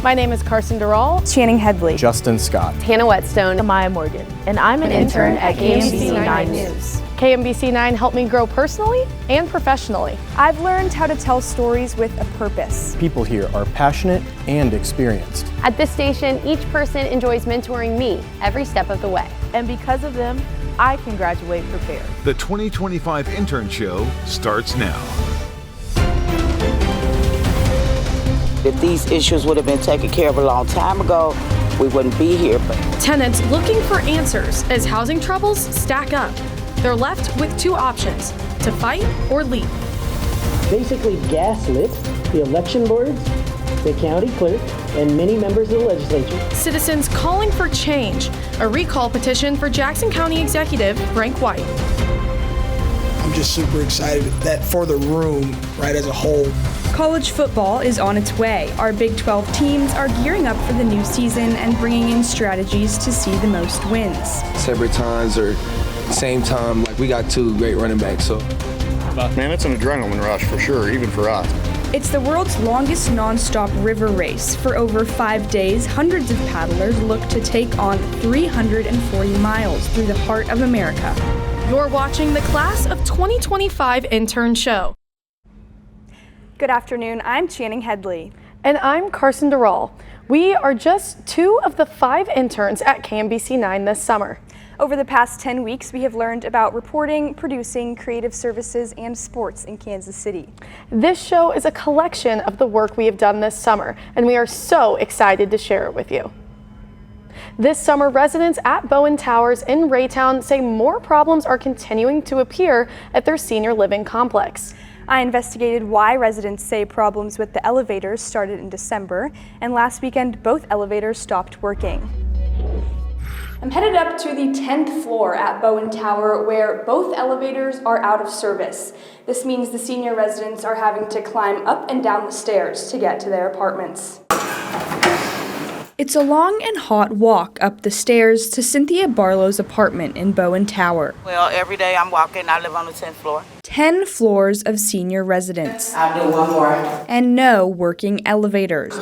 My name is Carson DuRall. Channing Headlee. Justin Scott. Hannah Whetstone. Amaya Morgan. And I'm an intern at KMBC 9 News. KMBC 9 helped me grow personally and professionally. I've learned how to tell stories with a purpose. People here are passionate and experienced. At this station, each person enjoys mentoring me every step of the way. And because of them, I can graduate prepared. The 2025 Intern Show starts now. If these issues would have been taken care of a long time ago, we wouldn't be here. Tenants looking for answers as housing troubles stack up. They're left with two options, to fight or leave. Basically gaslit the election boards, the county clerk, and many members of the legislature. Citizens calling for change. A recall petition for Jackson County Executive Frank White. I'm just super excited that for the room, right, as a whole. College football is on its way. Our Big 12 teams are gearing up for the new season and bringing in strategies to see the most wins. Separate times or same time, like we got two great running backs, so. Man, it's an adrenaline rush for sure, even for us. It's the world's longest non-stop river race. For over 5 days, hundreds of paddlers look to take on 340 miles through the heart of America. You're watching the Class of 2025 Intern Show. Good afternoon, I'm Channing Headlee. And I'm Carson DuRall. We are just 2 of the 5 interns at KMBC 9 this summer. Over the past 10 weeks, we have learned about reporting, producing, creative services, and sports in Kansas City. This show is a collection of the work we have done this summer, and we are so excited to share it with you. This summer, residents at Bowen Towers in Raytown say more problems are continuing to appear at their senior living complex. I investigated why residents say problems with the elevators started in December, and last weekend both elevators stopped working. I'm headed up to the 10th floor at Bowen Tower where both elevators are out of service. This means the senior residents are having to climb up and down the stairs to get to their apartments. It's a long and hot walk up the stairs to Cynthia Barlow's apartment in Bowen Tower. Well, every day I'm walking, I live on the 10th floor. 10 floors of senior residents. I'll do one more. And no working elevators.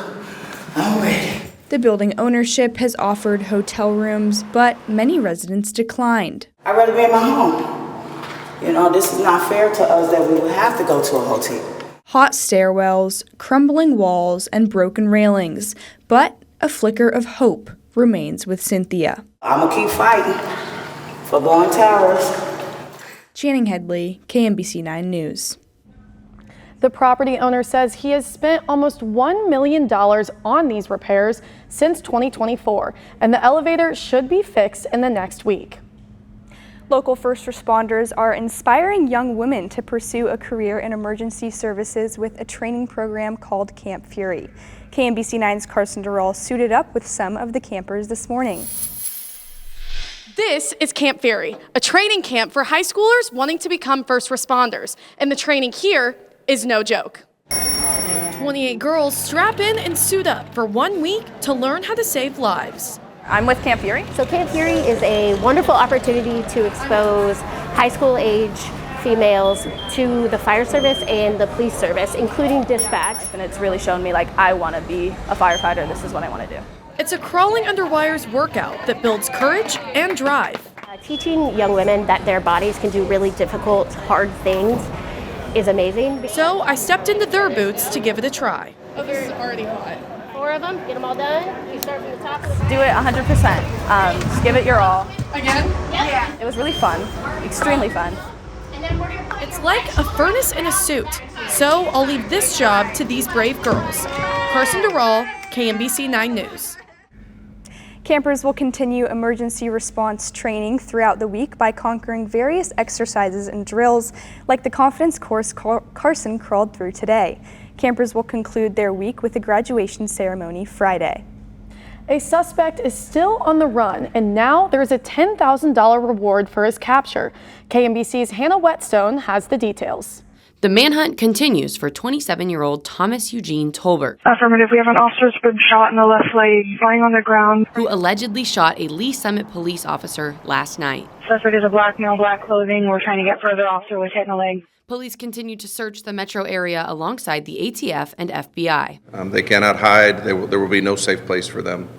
I'm ready. The building ownership has offered hotel rooms, but many residents declined. I'd rather be in my home. You know, this is not fair to us that we would have to go to a hotel. Hot stairwells, crumbling walls, and broken railings, but a flicker of hope remains with Cynthia. I'm gonna keep fighting for Bowen Towers. Channing Headlee, KMBC 9 News. The property owner says he has spent almost $1 million on these repairs since 2024, and the elevator should be fixed in the next week. Local first responders are inspiring young women to pursue a career in emergency services with a training program called Camp Fury. KMBC 9's Carson DuRall suited up with some of the campers this morning. This is Camp Fury, a training camp for high schoolers wanting to become first responders, and the training here is no joke. 28 girls strap in and suit up for 1 week to learn how to save lives. I'm with Camp Fury. So Camp Fury is a wonderful opportunity to expose high school age females to the fire service and the police service, including dispatch. And it's really shown me like I want to be a firefighter. This is what I want to do. It's a crawling under wires workout that builds courage and drive. Teaching young women that their bodies can do really difficult, hard things is amazing. So I stepped into their boots to give it a try. Oh, this is already hot. 4 of them, get them all done. You start from the top. Do it 100%. Just give it your all. Again? Yep. Yeah. It was really fun, extremely fun. And then it's like a furnace in a suit. So I'll leave this job to these brave girls. Carson DuRall, KMBC 9 News. Campers will continue emergency response training throughout the week by conquering various exercises and drills like the confidence course Carson crawled through today. Campers will conclude their week with a graduation ceremony Friday. A suspect is still on the run, and now there is a $10,000 reward for his capture. KMBC's Hannah Whetstone has the details. The manhunt continues for 27-year-old Thomas Eugene Tolbert. Affirmative. We have an officer who's been shot in the left leg, lying on the ground. Who allegedly shot a Lee Summit police officer last night. Suspect is a black male, black clothing. We're trying to get further. Officer was hit in the leg. Police continue to search the metro area alongside the ATF and FBI. They cannot hide. There will be no safe place for them.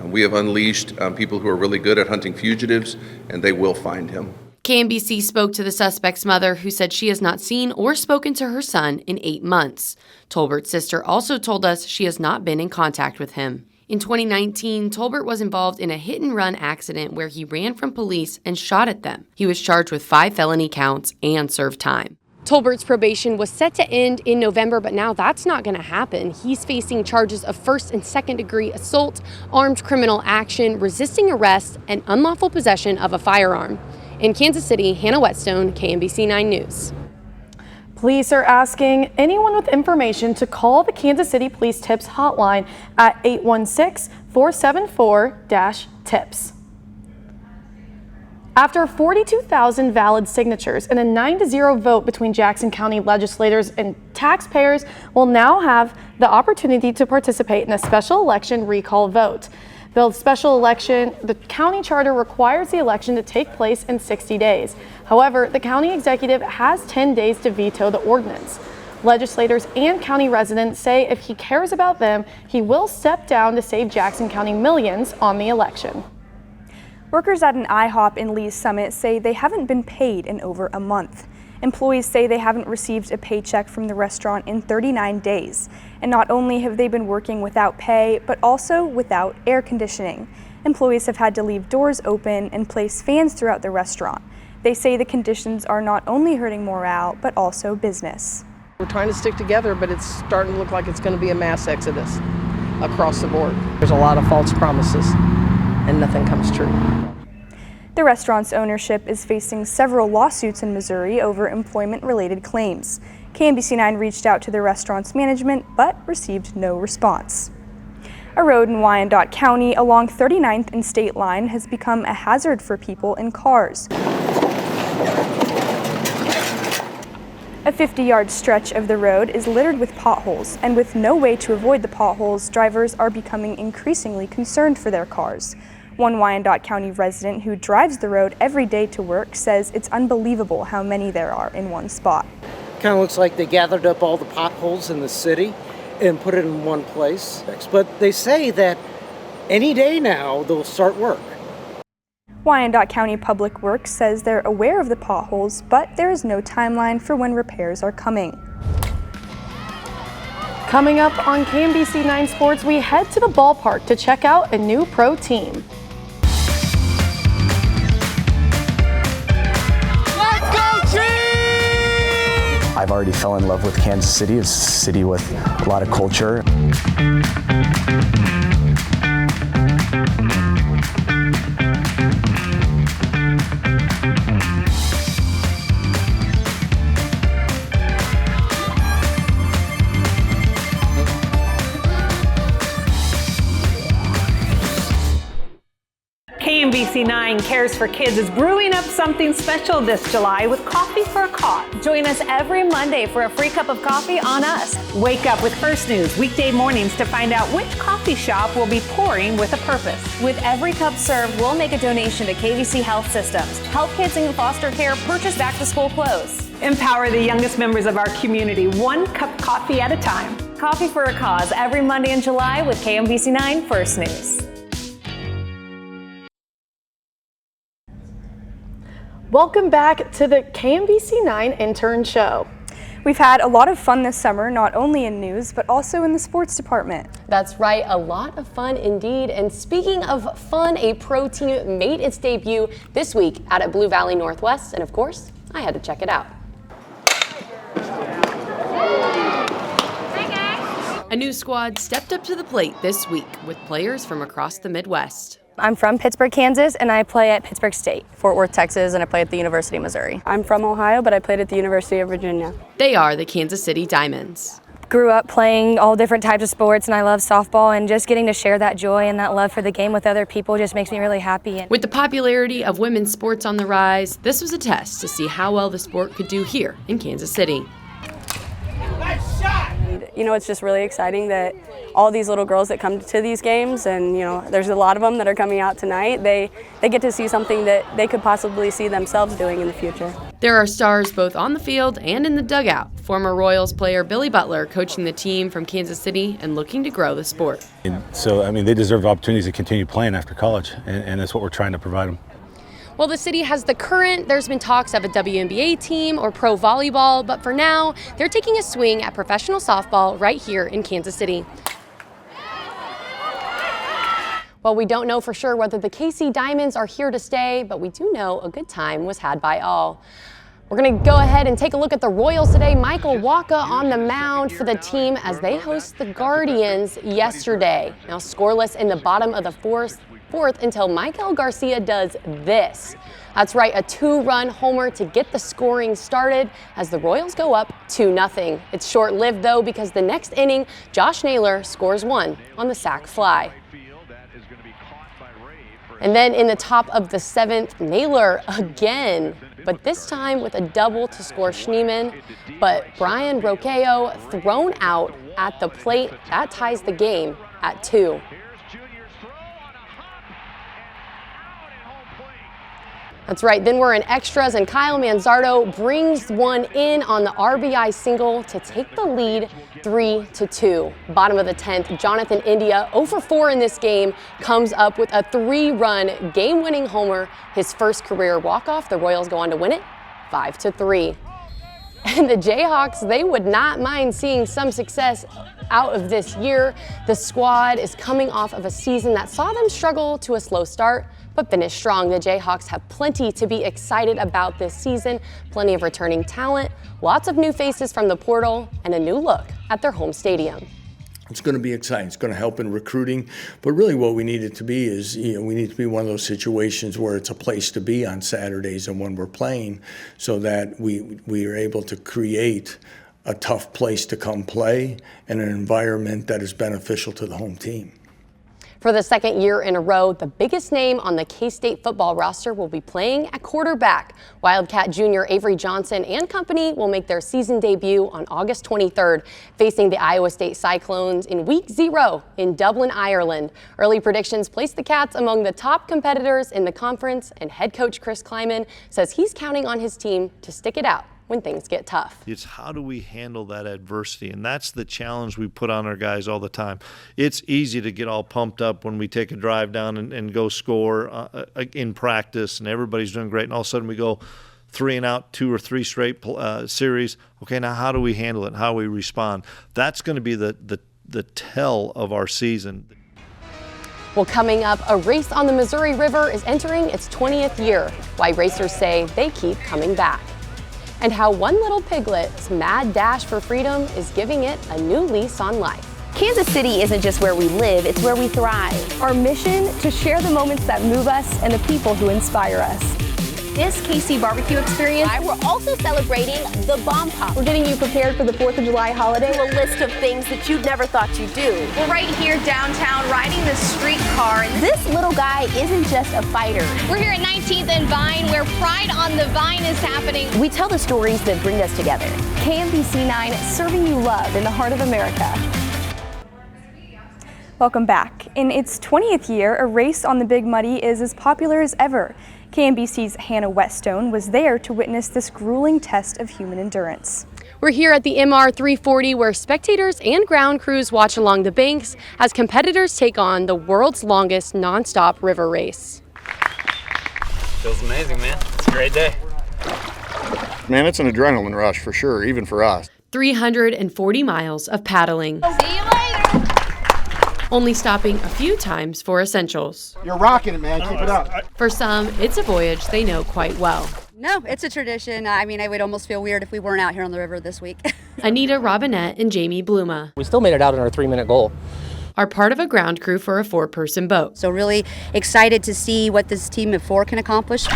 We have unleashed people who are really good at hunting fugitives, and they will find him. KMBC spoke to the suspect's mother, who said she has not seen or spoken to her son in 8 months. Tolbert's sister also told us she has not been in contact with him. In 2019, Tolbert was involved in a hit-and-run accident where he ran from police and shot at them. He was charged with 5 felony counts and served time. Tolbert's probation was set to end in November, but now that's not going to happen. He's facing charges of first and second-degree assault, armed criminal action, resisting arrest, and unlawful possession of a firearm. In Kansas City, Hannah Whetstone, KMBC 9 News. Police are asking anyone with information to call the Kansas City Police Tips Hotline at 816-474-TIPS. After 42,000 valid signatures and a 9-0 vote between Jackson County legislators and taxpayers will now have the opportunity to participate in a special election recall vote. The special election, the county charter requires the election to take place in 60 days. However, the county executive has 10 days to veto the ordinance. Legislators and county residents say if he cares about them, he will step down to save Jackson County millions on the election. Workers at an IHOP in Lee's Summit say they haven't been paid in over a month. Employees say they haven't received a paycheck from the restaurant in 39 days. And not only have they been working without pay, but also without air conditioning. Employees have had to leave doors open and place fans throughout the restaurant. They say the conditions are not only hurting morale, but also business. We're trying to stick together, but it's starting to look like it's going to be a mass exodus across the board. There's a lot of false promises, and nothing comes true. The restaurant's ownership is facing several lawsuits in Missouri over employment-related claims. KMBC 9 reached out to the restaurant's management, but received no response. A road in Wyandotte County along 39th and State Line has become a hazard for people in cars. A 50-yard stretch of the road is littered with potholes, and with no way to avoid the potholes, drivers are becoming increasingly concerned for their cars. One Wyandotte County resident who drives the road every day to work says it's unbelievable how many there are in one spot. Kind of looks like they gathered up all the potholes in the city and put it in one place. But they say that any day now they'll start work. Wyandotte County Public Works says they're aware of the potholes, but there is no timeline for when repairs are coming. Coming up on KMBC 9 Sports, we head to the ballpark to check out a new pro team. I've already fell in love with Kansas City. It's a city with a lot of culture. KMBC 9 Cares for Kids is brewing up something special this July with Coffee for a Cause. Join us every Monday for a free cup of coffee on us. Wake up with First News weekday mornings to find out which coffee shop will be pouring with a purpose. With every cup served, we'll make a donation to KVC Health Systems. Help kids in foster care purchase back-to-school clothes. Empower the youngest members of our community, one cup of coffee at a time. Coffee for a Cause every Monday in July with KMBC 9 First News. Welcome back to the KMBC 9 Intern Show. We've had a lot of fun this summer, not only in news, but also in the sports department. That's right, a lot of fun indeed. And speaking of fun, a pro team made its debut this week out at Blue Valley Northwest, and of course, I had to check it out. A new squad stepped up to the plate this week with players from across the Midwest. I'm from Pittsburgh, Kansas, and I play at Pittsburgh State. Fort Worth, Texas, and I play at the University of Missouri. I'm from Ohio, but I played at the University of Virginia. They are the Kansas City Diamonds. Grew up playing all different types of sports, and I love softball, and just getting to share that joy and that love for the game with other people just makes me really happy. With the popularity of women's sports on the rise, this was a test to see how well the sport could do here in Kansas City. You know, it's just really exciting that all these little girls that come to these games, and you know, there's a lot of them that are coming out tonight, they get to see something that they could possibly see themselves doing in the future. There are stars both on the field and in the dugout. Former Royals player Billy Butler coaching the team from Kansas City and looking to grow the sport. So, they deserve opportunities to continue playing after college, and that's what we're trying to provide them. Well, the city has the current. There's been talks of a WNBA team or pro volleyball, but for now, they're taking a swing at professional softball right here in Kansas City. Well, we don't know for sure whether the KC Diamonds are here to stay, but we do know a good time was had by all. We're going to go ahead and take a look at the Royals today. Michael Waka on the mound for the team as they host the Guardians yesterday. Now scoreless in the bottom of the fourth until Michael Garcia does this. That's right, a 2-run homer to get the scoring started as the Royals go up 2-0. It's short-lived though because the next inning, Josh Naylor scores 1 on the sac fly. And then in the top of the 7th, Naylor again, but this time with a double to score Schneemann. But Brian Roqueo thrown out at the plate. That ties the game at 2. That's right, then we're in extras and Kyle Manzardo brings one in on the RBI single to take the lead 3-2. Bottom of the 10th, Jonathan India, 0 for 4 in this game, comes up with a 3-run game-winning homer, his first career walk-off. The Royals go on to win it 5-3. And the Jayhawks, they would not mind seeing some success out of this year. The squad is coming off of a season that saw them struggle to a slow start, but finish strong. The Jayhawks have plenty to be excited about this season, plenty of returning talent, lots of new faces from the portal, and a new look at their home stadium. It's going to be exciting. It's going to help in recruiting. But really what we need it to be is, we need to be one of those situations where it's a place to be on Saturdays and when we're playing so that we are able to create a tough place to come play and an environment that is beneficial to the home team. For the second year in a row, the biggest name on the K-State football roster will be playing at quarterback. Wildcat junior Avery Johnson and company will make their season debut on August 23rd, facing the Iowa State Cyclones in Week 0 in Dublin, Ireland. Early predictions place the Cats among the top competitors in the conference, and head coach Chris Kleiman says he's counting on his team to stick it out when things get tough. It's how do we handle that adversity, and that's the challenge we put on our guys all the time. It's easy to get all pumped up when we take a drive down and go score in practice, and everybody's doing great, and all of a sudden we go 3 and out, 2 or 3 straight series. Okay, now how do we handle it? How do we respond? That's going to be the tell of our season. Well, coming up, a race on the Missouri River is entering its 20th year. Why racers say they keep coming back. And how one little piglet's mad dash for freedom is giving it a new lease on life. Kansas City isn't just where we live, it's where we thrive. Our mission, to share the moments that move us and the people who inspire us. This KC barbecue experience, we're also celebrating the Bomb Pop. We're getting you prepared for the 4th of July holiday. A list of things that you'd never thought you'd do. We're right here downtown riding the streetcar. This little guy isn't just a fighter. We're here at 19th and Vine, where Pride on the Vine is happening. We tell the stories that bring us together. KMBC 9, serving you love in the heart of America. Welcome back. In its 20th year, a race on the Big Muddy is as popular as ever. KMBC's Hannah Whetstone was there to witness this grueling test of human endurance. We're here at the MR 340 where spectators and ground crews watch along the banks as competitors take on the world's longest nonstop river race. Feels amazing, man. It's a great day. Man, it's an adrenaline rush for sure, even for us. 340 miles of paddling. See you later. Only stopping a few times for essentials. You're rocking it, man. Keep it up. For some, it's a voyage they know quite well. No, it's a tradition. I mean, I would almost feel weird if we weren't out here on the river this week. Anita Robinette and Jamie Bluma. We still made it out in our 3-minute goal. Are part of a ground crew for a 4-person boat. So really excited to see what this team of 4 can accomplish.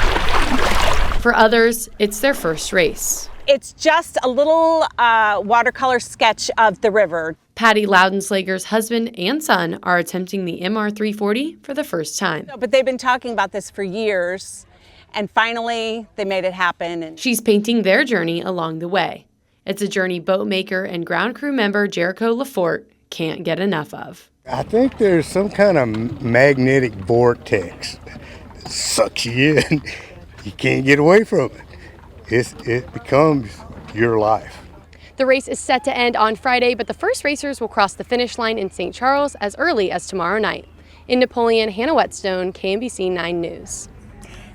For others, it's their first race. It's just a little watercolor sketch of the river. Patty Loudenslager's husband and son are attempting the MR 340 for the first time. But they've been talking about this for years, and finally they made it happen. She's painting their journey along the way. It's a journey boat maker and ground crew member Jericho Lafort can't get enough of. I think there's some kind of magnetic vortex that sucks you in. You can't get away from it. it becomes your life. The race is set to end on Friday, but the first racers will cross the finish line in St. Charles as early as tomorrow night. In Napoleon, Hannah Whetstone, KMBC 9 News.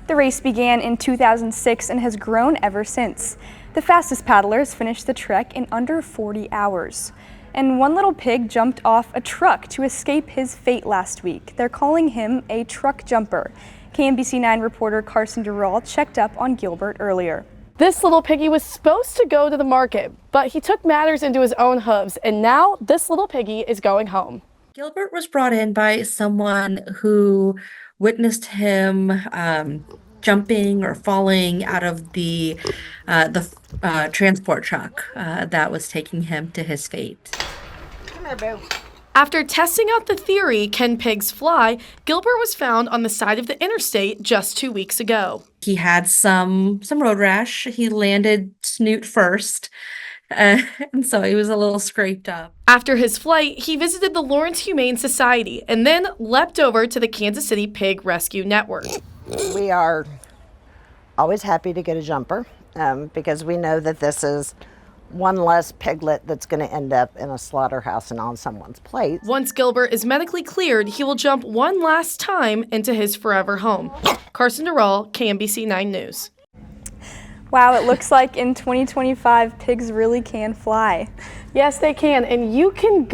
The race began in 2006 and has grown ever since. The fastest paddlers finished the trek in under 40 hours. And one little pig jumped off a truck to escape his fate last week. They're calling him a truck jumper. KMBC 9 reporter Carson DuRall checked up on Gilbert earlier. This little piggy was supposed to go to the market, but he took matters into his own hooves, and now this little piggy is going home. Gilbert was brought in by someone who witnessed him jumping or falling out of the transport truck that was taking him to his fate. Come here, boo. After testing out the theory, can pigs fly, Gilbert was found on the side of the interstate just 2 weeks ago. He had some road rash. He landed snoot first, and so he was a little scraped up. After his flight, he visited the Lawrence Humane Society and then leapt over to the Kansas City Pig Rescue Network. We are always happy to get a jumper because we know that this is one less piglet that's going to end up in a slaughterhouse and on someone's plate. Once Gilbert is medically cleared, he will jump one last time into his forever home. Carson DuRall, KMBC 9 News. Wow, it looks like in 2025, pigs really can fly. Yes, they can, and you can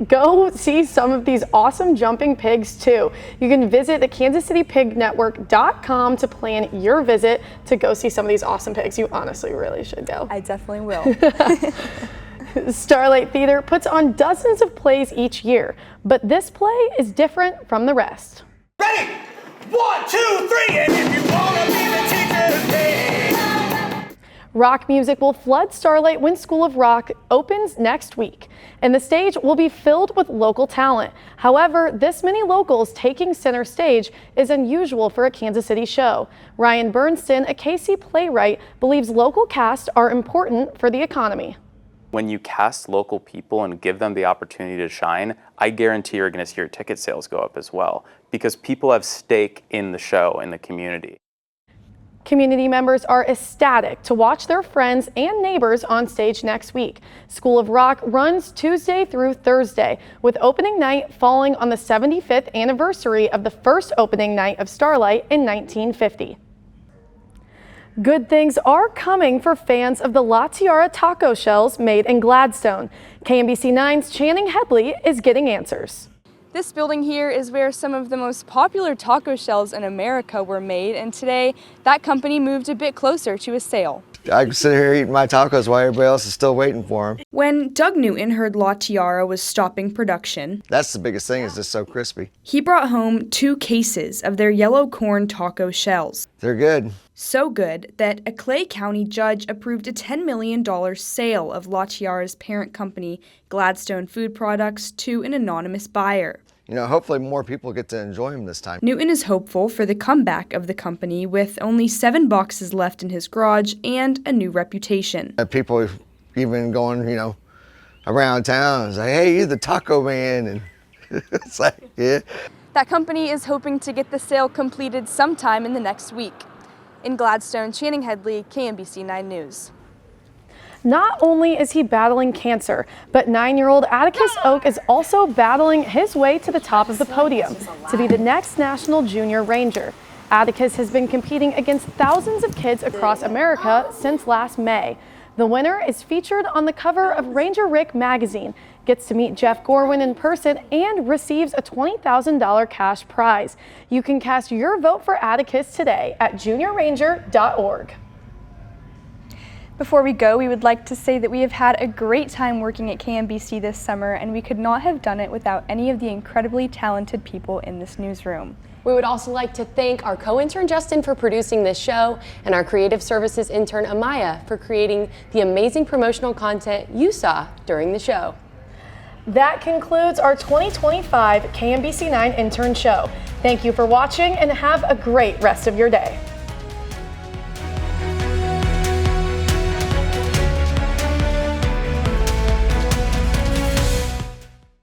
go see some of these awesome jumping pigs too. You can visit the KansasCityPigNetwork.com to plan your visit to go see some of these awesome pigs. You honestly really should go. I definitely will. Starlight Theater puts on dozens of plays each year, but this play is different from the rest. Ready? 1, 2, 3, and if you wanna be the teacher today. Rock music will flood Starlight when School of Rock opens next week, and the stage will be filled with local talent. However, this many locals taking center stage is unusual for a Kansas City show. Ryan Bernstein, a KC playwright, believes local casts are important for the economy. When you cast local people and give them the opportunity to shine, I guarantee you're going to see your ticket sales go up as well, because people have stake in the show, in the community. Community members are ecstatic to watch their friends and neighbors on stage next week. School of Rock runs Tuesday through Thursday, with opening night falling on the 75th anniversary of the first opening night of Starlight in 1950. Good things are coming for fans of the La Tiara taco shells made in Gladstone. KMBC 9's Channing Headlee is getting answers. This building here is where some of the most popular taco shells in America were made, and today that company moved a bit closer to a sale. I can sit here eating my tacos while everybody else is still waiting for them. When Doug Newton heard La Tiara was stopping production, that's the biggest thing, is just so crispy. He brought home 2 cases of their yellow corn taco shells. They're good. So good that a Clay County judge approved a $10 million sale of La Tiara's parent company, Gladstone Food Products, to an anonymous buyer. You know, hopefully more people get to enjoy them this time. Newton is hopeful for the comeback of the company with only 7 boxes left in his garage and a new reputation. People even going, around town and say, hey, you're the taco man. And it's like, yeah. That company is hoping to get the sale completed sometime in the next week. In Gladstone, Channing Headlee, KMBC 9 News. Not only is he battling cancer, but 9-year-old Atticus Oak is also battling his way to the top of the podium to be the next National Junior Ranger. Atticus has been competing against thousands of kids across America since last May. The winner is featured on the cover of Ranger Rick magazine, gets to meet Jeff Gorwin in person, and receives a $20,000 cash prize. You can cast your vote for Atticus today at juniorranger.org. Before we go, we would like to say that we have had a great time working at KMBC this summer, and we could not have done it without any of the incredibly talented people in this newsroom. We would also like to thank our co-intern Justin for producing this show, and our creative services intern Amaya for creating the amazing promotional content you saw during the show. That concludes our 2025 KMBC 9 Intern Show. Thank you for watching and have a great rest of your day.